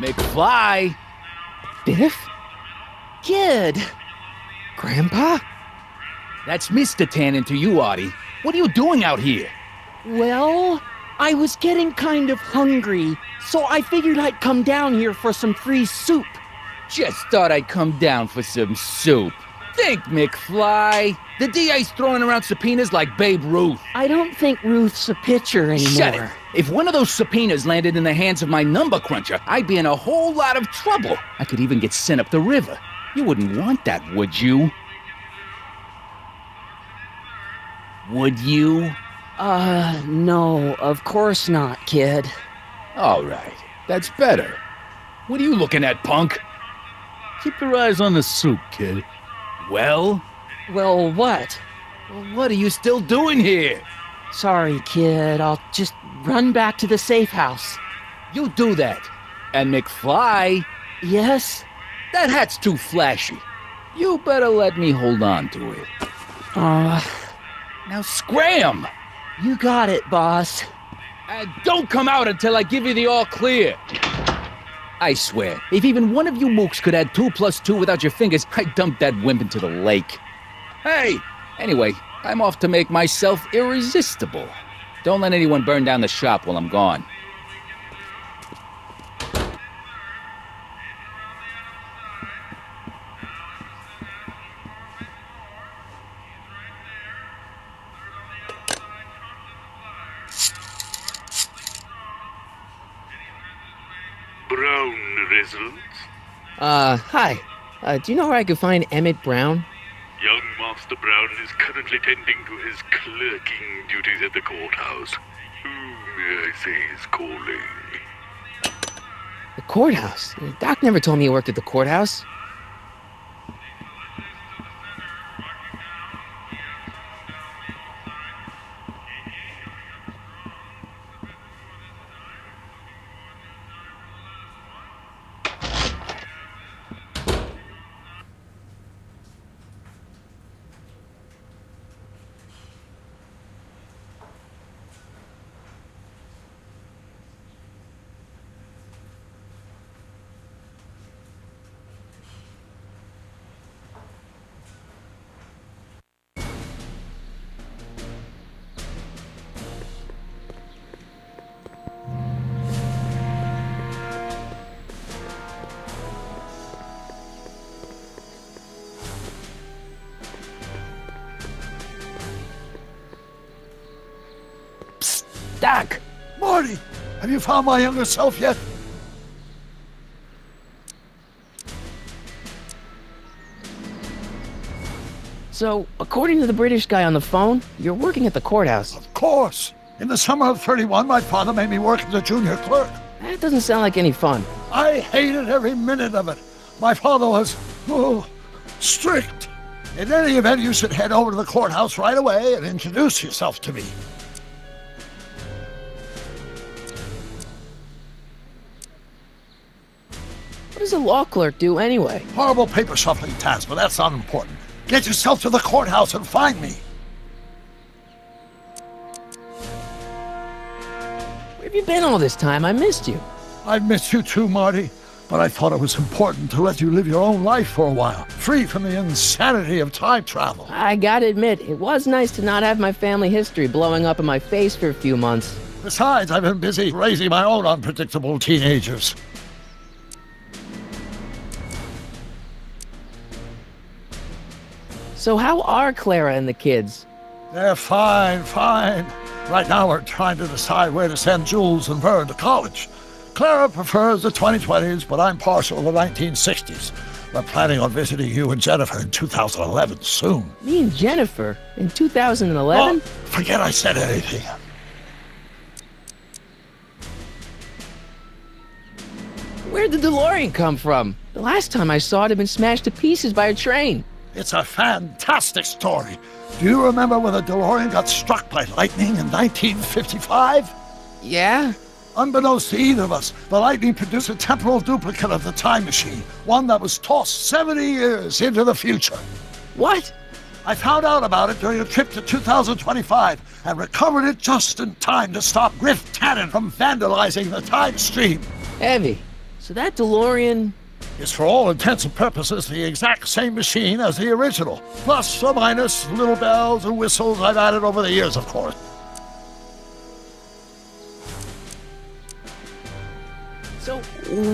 McFly? Biff? Kid! Grandpa? That's Mr. Tannen to you, Artie. What are you doing out here? Well, I was getting kind of hungry, so I figured I'd come down here for some free soup. Just thought I'd come down for some soup. Think, McFly. The DA's throwing around subpoenas like Babe Ruth. I don't think Ruth's a pitcher anymore. Shut it. If one of those subpoenas landed in the hands of my number cruncher, I'd be in a whole lot of trouble. I could even get sent up the river. You wouldn't want that, would you? Would you? No, of course not, kid. All right. That's better. What are you looking at, punk? Keep your eyes on the soup, kid. Well, Well, what? what are you still doing here? Sorry, kid. I'll just run back to the safe house. You do that. And McFly, Yes? that hat's too flashy. You better let me hold on to it. Now scram! You got it, boss. And don't come out until I give you the all clear. I swear, if even one of you mooks could add 2 plus 2 without your fingers, I'd dump that wimp into the lake. Hey! Anyway, I'm off to make myself irresistible. Don't let anyone burn down the shop while I'm gone. Brown residence. Hi. Do you know where I could find Emmett Brown? Young Master Brown is currently tending to his clerking duties at the courthouse. Who may I say is calling? The courthouse? Doc never told me he worked at the courthouse. Doc! Marty, have you found my younger self yet? So, according to the British guy on the phone, you're working at the courthouse. Of course. In the summer of '31, my father made me work as a junior clerk. That doesn't sound like any fun. I hated every minute of it. My father was, strict. In any event, you should head over to the courthouse right away and introduce yourself to me. What does a law clerk do anyway? Horrible paper shuffling task, but that's not important. Get yourself to the courthouse and find me. Where have you been all this time? I missed you. I've missed you too, Marty. But I thought it was important to let you live your own life for a while, free from the insanity of time travel. I gotta admit, it was nice to not have my family history blowing up in my face for a few months. Besides, I've been busy raising my own unpredictable teenagers. So how are Clara and the kids? They're fine. Right now we're trying to decide where to send Jules and Vern to college. Clara prefers the 2020s, but I'm partial to the 1960s. We're planning on visiting you and Jennifer in 2011 soon. Me and Jennifer? In 2011? Forget I said anything. Where'd the DeLorean come from? The last time I saw it had been smashed to pieces by a train. It's a fantastic story. Do you remember when the DeLorean got struck by lightning in 1955? Yeah? Unbeknownst to either of us, the lightning produced a temporal duplicate of the time machine, one that was tossed 70 years into the future. What? I found out about it during a trip to 2025 and recovered it just in time to stop Griff Tannen from vandalizing the time stream. Heavy. So that DeLorean... It's for all intents and purposes the exact same machine as the original. Plus or minus little bells and whistles I've added over the years, of course. So,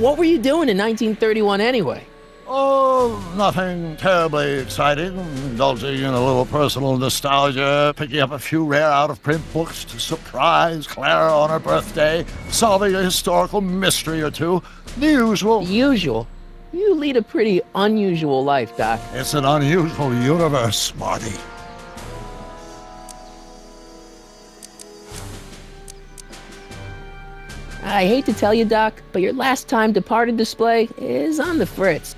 what were you doing in 1931 anyway? Oh, nothing terribly exciting. Indulging in a little personal nostalgia, picking up a few rare out-of-print books to surprise Clara on her birthday, solving a historical mystery or two. The usual. The usual? You lead a pretty unusual life, Doc. It's an unusual universe, Marty. I hate to tell you, Doc, but your last time departed display is on the fritz.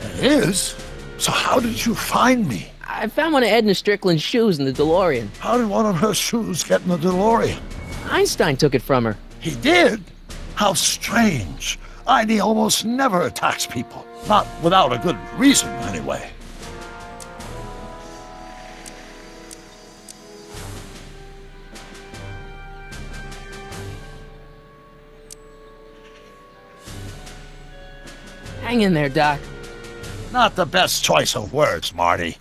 It is? So how did you find me? I found one of Edna Strickland's shoes in the DeLorean. How did one of her shoes get in the DeLorean? Einstein took it from her. He did? How strange. ID almost never attacks people. Not without a good reason, anyway. Hang in there, Doc. Not the best choice of words, Marty.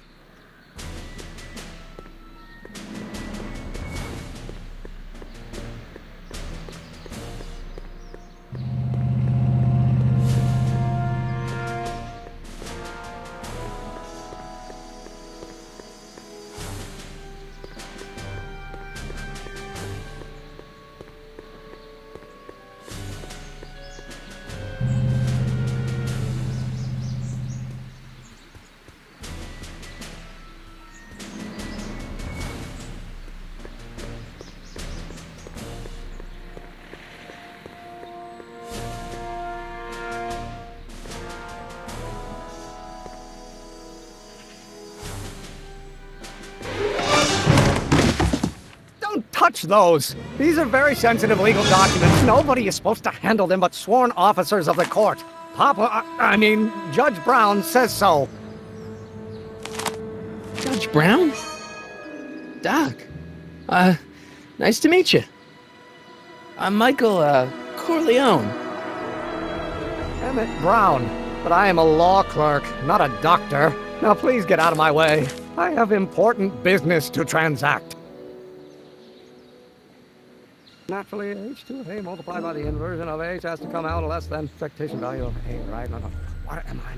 Touch those. These are very sensitive legal documents. Nobody is supposed to handle them but sworn officers of the court. Judge Brown says so. Judge Brown? Doc. Nice to meet you. I'm Michael, Corleone. Emmett Brown. But I am a law clerk, not a doctor. Now please get out of my way. I have important business to transact. Naturally, h to a multiplied by the inversion of h has to come out less than expectation value of a, right? No. What am I...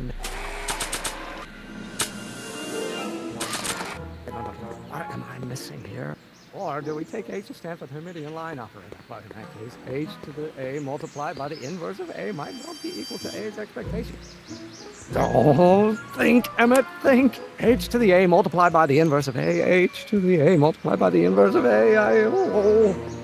What am I missing here? Or do we take h to stand for the Hermitian line operator? But in that case, h to the a multiplied by the inverse of a might well be equal to a's expectation. Don't think, Emmett, think. H to the a multiplied by the inverse of a, h to the a multiplied by the inverse of a,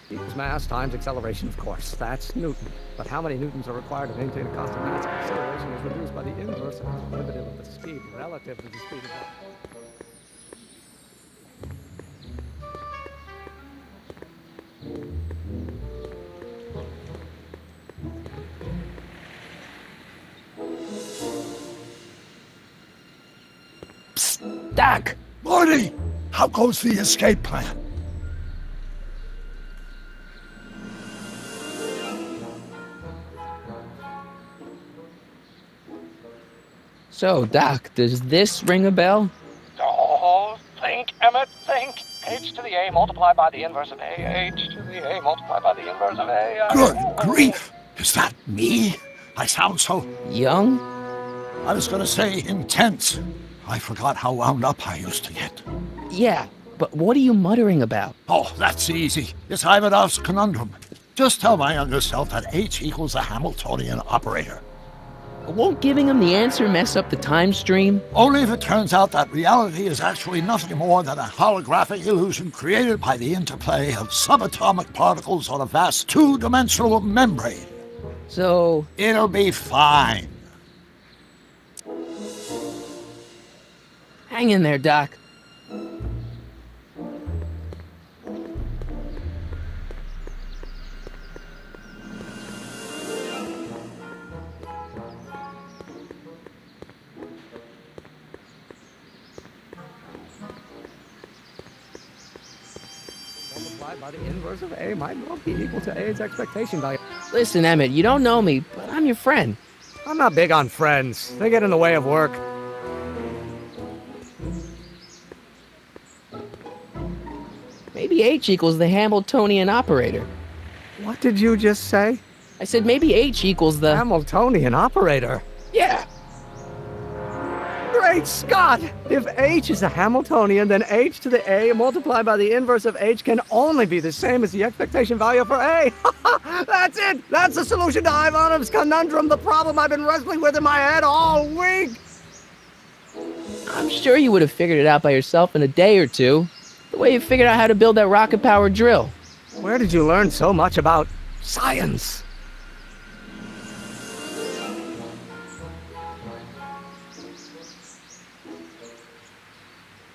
Equals mass times acceleration, of course. That's Newton. But how many newtons are required to maintain a constant mass? Acceleration is reduced by the inverse of the derivative of the speed relative to the speed of light. Psst, Doc! Marty! How goes the escape plan? So, Doc, does this ring a bell? Oh, think, Emmett, think. H to the a multiplied by the inverse of a, h to the a multiplied by the inverse of a. Good grief! Is that me? I sound so... Young? I was gonna say intense. I forgot how wound up I used to get. Yeah, but what are you muttering about? Oh, that's easy. It's Ivanov's conundrum. Just tell my younger self that h equals the Hamiltonian operator. Won't giving him the answer mess up the time stream? Only if it turns out that reality is actually nothing more than a holographic illusion created by the interplay of subatomic particles on a vast two-dimensional membrane. So... It'll be fine. Hang in there, Doc. multiplied by the inverse of A might well be equal to A's expectation value. Listen, Emmett, you don't know me, but I'm your friend. I'm not big on friends. They get in the way of work. Maybe H equals the Hamiltonian operator. What did you just say? I said maybe H equals the... Hamiltonian operator. Yeah! Great Scott! If H is a Hamiltonian, then H to the A multiplied by the inverse of H can only be the same as the expectation value for A. That's it! That's the solution to Ivanov's conundrum, the problem I've been wrestling with in my head all week! I'm sure you would have figured it out by yourself in a day or two. The way you figured out how to build that rocket-powered drill. Where did you learn so much about science?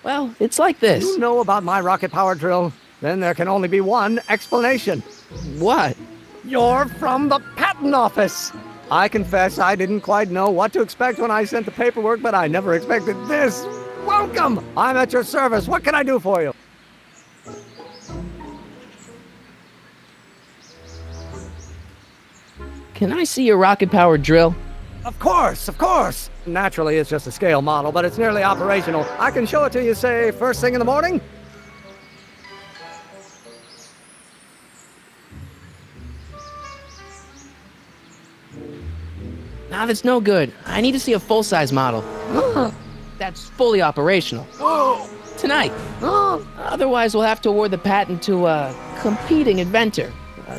Well, it's like this. You know about my rocket power drill? Then there can only be one explanation. What? You're from the patent office. I confess I didn't quite know what to expect when I sent the paperwork, but I never expected this. Welcome! I'm at your service. What can I do for you? Can I see your rocket-powered drill? Of course, of course. Naturally, it's just a scale model, but it's nearly operational. I can show it to you, say, first thing in the morning. Nah, that's no good. I need to see a full-size model. That's fully operational. Tonight. Otherwise, we'll have to award the patent to a competing inventor,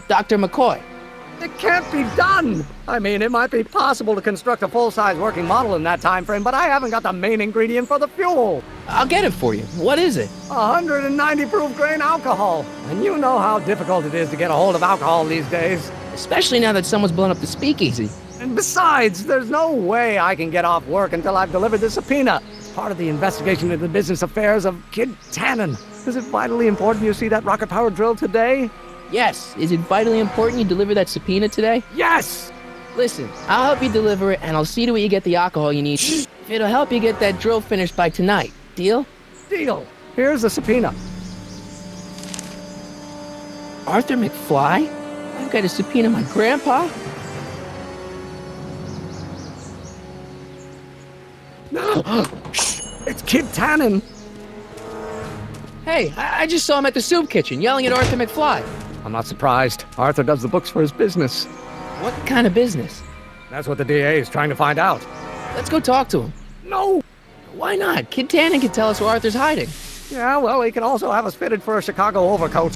Dr. McCoy. It can't be done! I mean, it might be possible to construct a full-size working model in that time frame, but I haven't got the main ingredient for the fuel. I'll get it for you. What is it? 190 proof grain alcohol. And you know how difficult it is to get a hold of alcohol these days. Especially now that someone's blown up the speakeasy. And besides, there's no way I can get off work until I've delivered the subpoena. It's part of the investigation into the business affairs of Kid Tannen. Is it vitally important you see that rocket-powered drill today? Yes. Is it vitally important you deliver that subpoena today? Yes! Listen, I'll help you deliver it, and I'll see to it you get the alcohol you need. It'll help you get that drill finished by tonight. Deal? Deal. Here's the subpoena. Arthur McFly? I've got to subpoena my grandpa? It's Kid Tannen. Hey, I just saw him at the soup kitchen yelling at Arthur McFly. I'm not surprised. Arthur does the books for his business. What kind of business? That's what the DA is trying to find out. Let's go talk to him. No! Why not? Kid Tannen can tell us where Arthur's hiding. Yeah, well, he can also have us fitted for a Chicago overcoat.